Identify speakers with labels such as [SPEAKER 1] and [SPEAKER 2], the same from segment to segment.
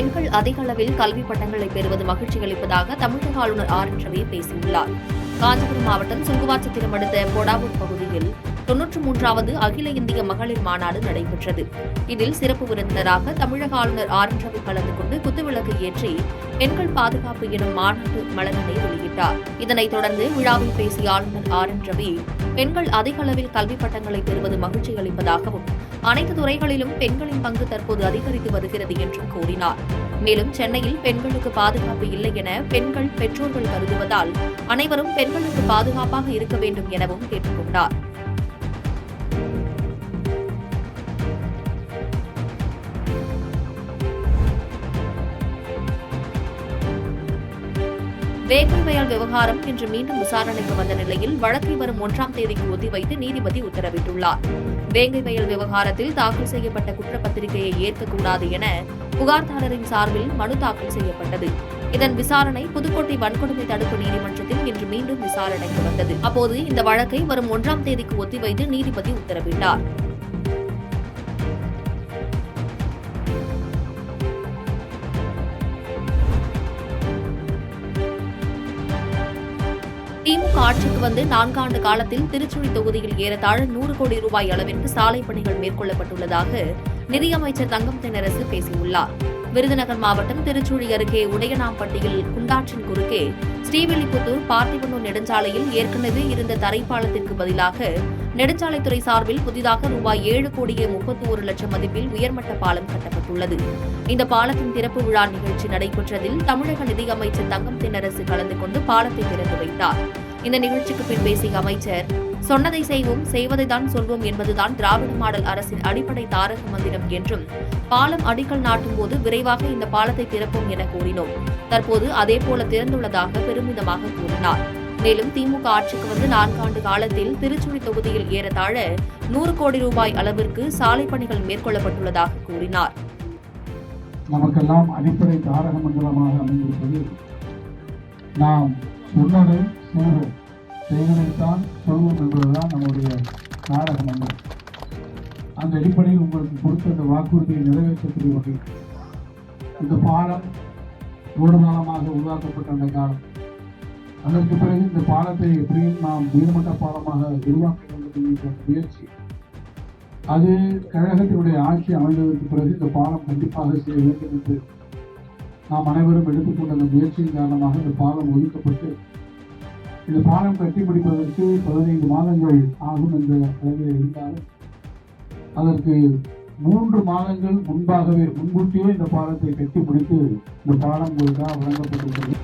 [SPEAKER 1] பெண்கள் அதிக அளவில் கல்வி பட்டங்களை பெறுவது மகிழ்ச்சி அளிப்பதாக தமிழக ஆளுநர் ஆர் என் ரவி பேசியுள்ளார். காஞ்சிபுரம் மாவட்டம் சுங்குவாச்சத்திரம் அடுத்த பொடாவூர் பகுதியில் 93வது அகில இந்திய மகளிர் மாநாடு நடைபெற்றது. இதில் சிறப்பு விருந்தினராக தமிழக ஆளுநர் ஆர் என் ரவி கலந்து கொண்டு குத்துவிளக்கு ஏற்றி பெண்கள் பாதுகாப்பு எனும் மாநாட்டு மலரினை வெளியிட்டார். இதனைத் தொடர்ந்து விழாவில் பேசிய ஆளுநர் ஆர் என் ரவி, பெண்கள் அதிக அளவில் கல்வி பட்டங்களை பெறுவது மகிழ்ச்சி அளிப்பதாகவும் அனைத்து துறைகளிலும் பெண்களின் பங்கு தற்போது அதிகரித்து வருகிறது என்றும் கூறினார். மேலும் சென்னையில் பெண்களுக்கு பாதுகாப்பு இல்லை என பெண்கள் பெற்றோர்கள் கருதுவதால் அனைவரும் பெண்களுக்கு பாதுகாப்பாக இருக்க வேண்டும் எனவும் கேட்டுக் கொண்டார். வேங்கை வயல் விவகாரம் இன்று மீண்டும் விசாரணைக்கு வந்த நிலையில் வழக்கை வரும் 1ஆம் தேதிக்கு ஒத்திவைத்து நீதிபதி உத்தரவிட்டுள்ளார். வேங்கை வயல் விவகாரத்தில் தாக்கல் செய்யப்பட்ட குற்றப்பத்திரிகையை ஏற்கக்கூடாது என புகார்தாரரின் சார்பில் மனு தாக்கல் செய்யப்பட்டது. இதன் விசாரணை புதுக்கோட்டை வன்கொடுமை தடுப்பு நீதிமன்றத்தில் இன்று மீண்டும் விசாரணைக்கு வந்தது. அப்போது இந்த வழக்கை வரும் 1ஆம் தேதிக்கு ஒத்திவைத்து நீதிபதி உத்தரவிட்டார். திமுக ஆட்சிக்கு வந்து 4 ஆண்டு காலத்தில் திருச்சுழி தொகுதியில் ஏறத்தாழ 100 கோடி ரூபாய் அளவிற்கு சாலை பணிகள் மேற்கொள்ளப்பட்டுள்ளதாக நிதியமைச்சர் தங்கம் தென்னரசு பேசியுள்ளார். விருதுநகர் மாவட்டம் திருச்சுழி அருகே உடையனாம்பட்டியில் குண்டாற்றின் குறுக்கே ஸ்ரீவில்லிபுத்தூர் பார்த்திபனூர் நெடுஞ்சாலையில் ஏற்கனவே இருந்த தரைப்பாலத்திற்கு பதிலாக நெடுஞ்சாலைத்துறை சார்பில் புதிதாக ரூபாய் 7,31,00,000 மதிப்பில் உயர்மட்ட பாலம் கட்டப்பட்டுள்ளது. இந்த பாலத்தின் திறப்பு விழா நிகழ்ச்சி நடைபெற்றதில் தமிழக நிதியமைச்சர் தங்கம் தென்னரசு கலந்து கொண்டு பாலத்தை திறந்து வைத்தார். இந்த நிகழ்ச்சிக்கு பின் பேசிய அமைச்சர், சொன்னதை செய்வோம், செய்வதைதான் சொல்வோம் என்பதுதான் திராவிட மாடல் அரசின் அடிப்படை தாரக மந்திரம் என்றும், பாலம் அடிக்கல் நாட்டும் போது விரைவாக இந்த பாலத்தை திறப்போம் என கூறினோம். தற்போது அதேபோல திறந்துள்ளதாக பெருமிதமாக கூறினார். மேலும் திமுக ஆட்சிக்கு வந்து 4 ஆண்டு காலத்தில் திருச்சுழி தொகுதியில் ஏறத்தாழ 100 கோடி ரூபாய் அளவிற்கு சாலை பணிகள் மேற்கொள்ளப்பட்டுள்ளதாக கூறினார்.
[SPEAKER 2] நமக்கெல்லாம் அடிப்படை தாரக மந்திரமாக அமைந்திருப்பது, நாம் சொன்னதை செய்வோம், செய்வதைத்தான் சொல்வோம் என்பதுதான் நம்முடைய தாரக மந்திரம். அந்த அடிப்படையில் உங்களுக்கு கொடுத்த அந்த வாக்குறுதியை நிறைவேற்றக்கூடிய வகையில் இந்த பாலம் ஓடுகாலமாக உருவாக்கப்பட்ட அந்த காலம், அதற்கு பிறகு இந்த பாலத்தை எப்படியும் நாம் உயர்மட்ட பாலமாக உருவாக்க வேண்டும் என்ற முயற்சி, அது கழகத்தினுடைய ஆட்சி அமைந்ததற்கு பிறகு இந்த பாலம் கண்டிப்பாக செய்ய வேண்டும் என்று நாம் அனைவரும் எடுத்துக்கொண்ட அந்த முயற்சியின் காரணமாக இந்த பாலம் ஒதுக்கப்பட்டு இந்த பாலம் கட்டி முடிப்பதற்கு 15 மாதங்கள் ஆகும் என்ற அளவில் இருந்தாலும் அதற்கு 3 மாதங்கள் முன்கூட்டியே இந்த பாலத்தை கட்டி முடித்து இந்த பாலம் உங்களுக்காக வழங்கப்பட்டிருக்கிறது.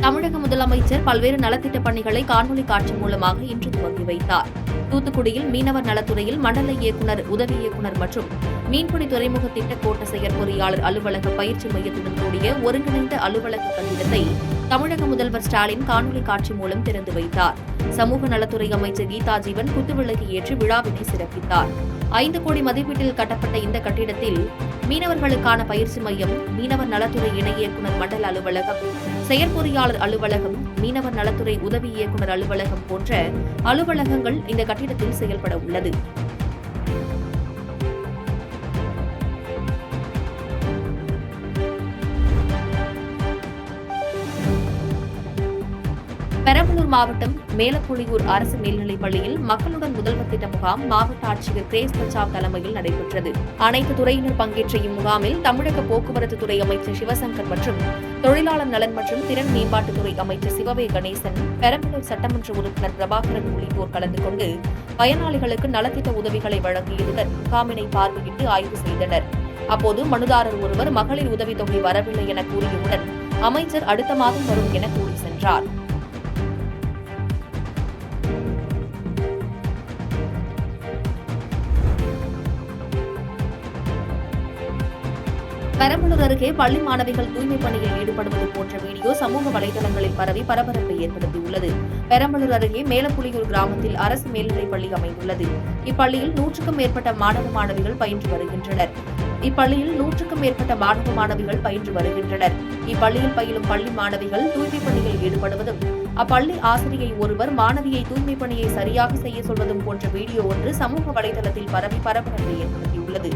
[SPEAKER 1] தமிழக முதலமைச்சர் பல்வேறு நலத்திட்ட பணிகளை காணொலி காட்சி மூலமாக இன்று துவங்கி வைத்தார். தூத்துக்குடியில் மீனவர் நலத்துறையில் மண்டல இயக்குநர், உதவி இயக்குநர் மற்றும் மீன்பிடி துறைமுக திட்ட கோட்ட செயற்பொறியாளர் அலுவலக பயிற்சி மையத்துடன் கூடிய ஒருங்கிணைந்த அலுவலக கட்டிடத்தை தமிழக முதல்வர் ஸ்டாலின் காணொலி காட்சி மூலம் திறந்து வைத்தார். சமூக நலத்துறை அமைச்சர் கீதா ஜீவன் குத்துவிளக்கு ஏற்றி விழாவினை சிறப்பித்தார். 5 கோடி மதிப்பீட்டில் கட்டப்பட்ட இந்த கட்டிடத்தில் மீனவர்களுக்கான பயிற்சி மையம், மீனவர் நலத்துறை இணை இயக்குநர் மண்டல அலுவலகம், செயற்பொறியாளர் அலுவலகம், மீனவர் நலத்துறை உதவி இயக்குநர் அலுவலகம் போன்ற அலுவலகங்கள் இந்த கட்டிடத்தில் செயல்பட உள்ளது. பெரம்பலூர் மாவட்டம் மேலப்புலியூர் அரசு மேல்நிலைப் பள்ளியில் மக்களுடன் முதல்வர் திட்ட முகாம் மாவட்ட ஆட்சியர் கிரேஸ் பச்சாவ் தலைமையில் நடைபெற்றது. அனைத்து துறையினர் பங்கேற்ற இம்முகாமில் தமிழக போக்குவரத்து துறை அமைச்சர் சிவசங்கர் மற்றும் தொழிலாளர் நலன் மற்றும் திறன் மேம்பாட்டுத்துறை அமைச்சர் சிவவே கணேசன், பெரம்பலூர் சட்டமன்ற உறுப்பினர் பிரபாகரன் உள்ளிட்டோர் கலந்து கொண்டு பயனாளிகளுக்கு நலத்திட்ட உதவிகளை வழங்கியதுடன் முகாமினை பார்வையிட்டு ஆய்வு செய்தனர். அப்போது மனுதாரர் ஒருவர் மகளிர் உதவித்தொகை வரவில்லை என கூறியவுடன் அமைச்சர் அடுத்த மாதம் வரும் என கூறி சென்றார். பெரம்பலூர் அருகே பள்ளி மாணவிகள் தூய்மை பணியில் ஈடுபடுவது போன்ற வீடியோ சமூக வலைதளங்களில் பரவி பரபரப்பை ஏற்படுத்தியுள்ளது. பெரம்பலூர் அருகே மேலப்புலியூர் கிராமத்தில் அரசு மேல்நிலைப் பள்ளி அமைந்துள்ளது. இப்பள்ளியில் 100க்கும் மேற்பட்ட மாணவ மாணவிகள் பயின்று வருகின்றனர். இப்பள்ளியில் பயிலும் பள்ளி மாணவிகள் தூய்மை பணியில் ஈடுபடுவதும், அப்பள்ளி ஆசிரியை ஒருவர் மாணவியை தூய்மை பணியை சரியாக செய்ய சொல்வதும் போன்ற வீடியோ ஒன்று சமூக வலைதளத்தில் பரவி பரபரப்பை ஏற்படுத்தியுள்ளது.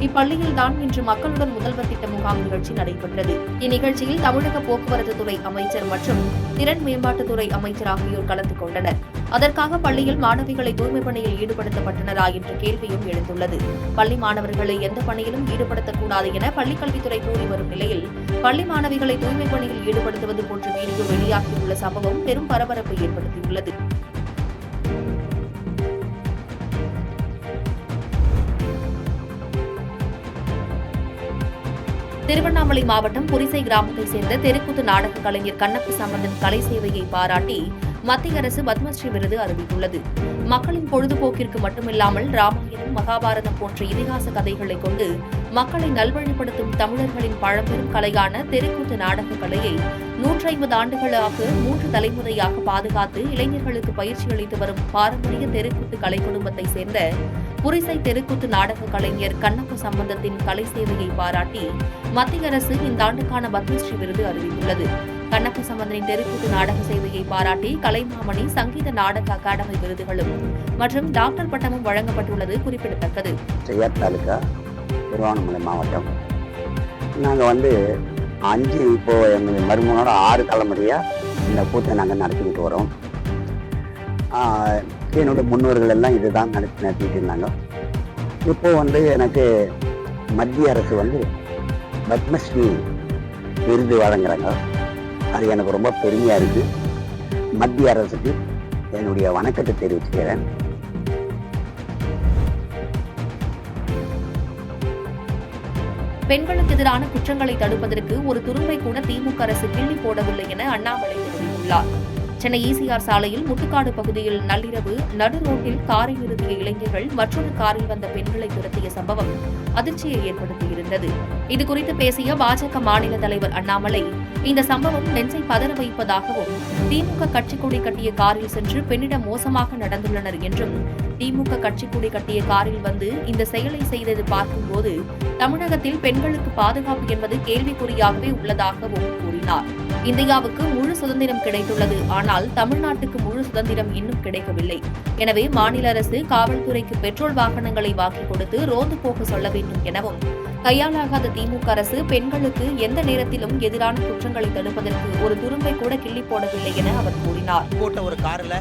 [SPEAKER 1] இப்பள்ளியில் தான் இன்று மக்களுடன் முதல்வர் திட்ட முகாம் நிகழ்ச்சி நடைபெற்றது. இந்நிகழ்ச்சியில் தமிழக போக்குவரத்து துறை அமைச்சர் மற்றும் திறன் மேம்பாட்டுத்துறை அமைச்சர் ஆகியோர் கலந்து கொண்டனர். அதற்காக பள்ளியில் மாணவிகளை தூய்மை பணியில் ஈடுபடுத்தப்பட்டனரா என்ற கேள்வியும் எழுந்துள்ளது. பள்ளி மாணவர்களை எந்த பணியிலும் ஈடுபடுத்தக்கூடாது என பள்ளிக்கல்வித்துறை கூறி வரும் நிலையில் பள்ளி மாணவிகளை தூய்மை பணியில் ஈடுபடுத்துவது போன்ற வீடியோ வெளியாகியுள்ள சம்பவம் பெரும் பரபரப்பை ஏற்படுத்தியுள்ளது. திருவண்ணாமலை மாவட்டம் புரிசை கிராமத்தைச் சேர்ந்த தெருக்கூத்து நாடக கலைஞர் கண்ணப்ப சம்பந்தன் கலை சேவையை பாராட்டி மத்திய அரசு பத்மஸ்ரீ விருது அறிவித்துள்ளது. மக்களின் பொழுதுபோக்கிற்கு மட்டுமில்லாமல் ராமாயணம், மகாபாரதம் போன்ற இதிகாச கதைகளை கொண்டு மக்களை நல்வழிப்படுத்தும் தமிழர்களின் பழம்பெரும் கலையான தெருக்கூத்து நாடக கலையை 150 ஆண்டுகளாக 3 தலைமுறையாக பாதுகாத்து இளைஞர்களுக்கு பயிற்சி அளித்து வரும் பாரம்பரிய தெருக்கூத்து கலை குடும்பத்தை சேர்ந்த புரிசை தெருக்கூத்து நாடக கலைஞர் கண்ணப்ப சம்பந்தத்தின் கலை சேவையை பாராட்டி மத்திய அரசு இந்த ஆண்டுக்கான பத்மஸ்ரீ விருது அறிவித்துள்ளது. கண்ணப்ப சம்பந்தனின் தெருக்கூத்து நாடக சேவையை பாராட்டி கலைமாமணி, சங்கீத நாடக அகாடமி விருதுகளும் மற்றும் டாக்டர் பட்டமும் வழங்கப்பட்டுள்ளது குறிப்பிடத்தக்கது.
[SPEAKER 3] திருவண்ணாமலை மாவட்டம் நாங்கள் இப்போ எங்கள் மருமகனோட 6 தலைமுறையாக இந்த கூத்தை நாங்கள் நடத்திக்கிட்டு வரோம். என்னோட முன்னோர்கள் எல்லாம் இதுதான் நடத்திட்டு இருந்தாங்க. இப்போ எனக்கு மத்திய அரசு பத்மஸ்ரீ விருது வழங்குறாங்க. அது எனக்கு ரொம்ப பெருமையாக இருக்குது. மத்திய அரசுக்கு என்னுடைய வணக்கத்தை தெரிவிச்சுக்கிறேன்.
[SPEAKER 1] பெண்களுக்கு எதிரான குற்றங்களை தடுப்பதற்கு ஒரு துரும்பை கூட திமுக அரசு கிள்ளி போடவில்லை என அண்ணாமலை தெரிவித்துள்ளார். சென்னை ஈசிஆர் சாலையில் முட்டுக்காடு பகுதியில் நள்ளிரவு நடு ரோட்டில் காரை நிறுத்திய இளைஞர்கள் மற்றொரு காரில் வந்த பெண்களை துரத்திய சம்பவம் அதிர்ச்சியை ஏற்படுத்தியிருந்தது. இதுகுறித்து பேசிய பாஜக மாநில தலைவர் அண்ணாமலை, இந்த சம்பவம் நெஞ்சை பதற வைப்பதாகவும், திமுக கட்சிக்கொடி கட்டிய காரில் சென்று பெண்ணிடம் மோசமாக நடந்துள்ளனர் என்றும், திமுக கட்சிக்கொடி கட்டிய காரில் வந்து இந்த செயலை செய்தது பார்க்கும்போது தமிழகத்தில் பெண்களுக்கு பாதுகாப்பு என்பது கேள்விக்குறியாகவே உள்ளதாகவும் கூறினார். இந்தியாவுக்கு முழு சுதந்திரம் கிடைத்துள்ளது, ஆனால் தமிழ்நாட்டுக்கு முழு சுதந்திரம் இன்னும் கிடைக்கவில்லை. எனவே மாநில அரசு காவல்துறைக்கு பெட்ரோல் வாகனங்களை வாங்கிக் கொடுத்து ரோந்து போக சொல்ல வேண்டும் எனவும், கையாலாகாத திமுக அரசு பெண்களுக்கு எந்த நேரத்திலும் எதிரான குற்றங்களை தடுப்பதற்கு ஒரு துரும்பை கூட கிள்ளி போடவில்லை என அவர் கூறினார்.
[SPEAKER 4] ஒரு காரில்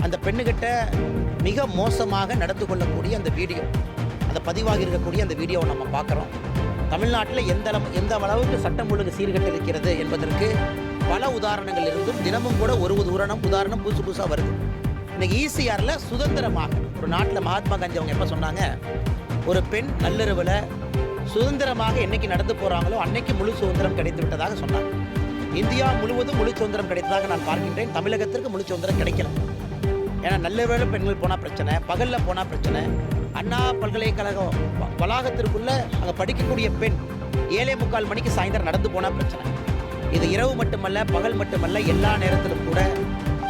[SPEAKER 4] அந்த பெண்ணுகிட்ட மிக மோசமாக நடந்து கொள்ளக்கூடிய அந்த வீடியோ, அந்த பதிவாகி இருக்கக்கூடிய அந்த வீடியோவை நம்ம பார்க்குறோம். தமிழ்நாட்டில் எந்த அளவுக்கு சட்டம் ஒழுங்கு சீர்கட்டு இருக்கிறது என்பதற்கு பல உதாரணங்கள் இருந்தும் தினமும் கூட ஒரு உதாரணம் புதுசாக வருது. இன்னைக்கு ஈசிஆரில் சுதந்திரமாக ஒரு நாட்டில் மகாத்மா காந்தி அவங்க எப்போ சொன்னாங்க, ஒரு பெண் நள்ளிரவில் சுதந்திரமாக என்னைக்கு நடந்து போகிறாங்களோ அன்னைக்கு முழு சுதந்திரம் கிடைத்து விட்டதாக சொன்னாங்க. இந்தியா முழுவதும் முழு சுதந்திரம் கிடைத்ததாக நான் பார்க்கின்றேன். தமிழகத்திற்கு முழு சுதந்திரம் கிடைக்கல. ஏன்னா நள்ளிரவில் பெண்கள் போனால் பிரச்சனை, பகலில் போனால் பிரச்சனை. அண்ணா பல்கலைக்கழகம் வளாகத்திற்குள்ள அங்கே படிக்கக்கூடிய பெண் 7:45 மணிக்கு சாயந்தரம் நடந்து போனால் பிரச்சனை. இது இரவு மட்டுமல்ல, பகல் மட்டுமல்ல, எல்லா நேரத்திலும் கூட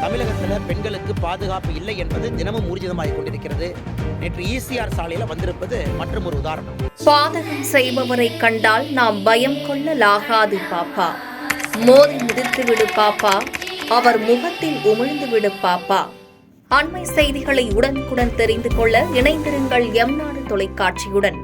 [SPEAKER 4] தமிழகத்தில் பெண்களுக்கு பாதுகாப்பு இல்லை என்பது தினமும் ஊர்ஜிதமாகிக் கொண்டிருக்கிறது. நேற்று ஈசிஆர் சாலையில் வந்திருப்பது மற்றும் ஒரு உதாரணம்.
[SPEAKER 1] பாதகம் செய்பவரை கண்டால் நாம் பயம் கொள்ளலாகாது பாப்பா, மோதி மிதித்து விடு பாப்பா, அவர் முகத்தில் உமிழ்ந்து விடு பாப்பா. அண்மை செய்திகளை உடனுக்குடன் தெரிந்து கொள்ள இணைந்திருங்கள் எம் நாடு தொலைக்காட்சியுடன்.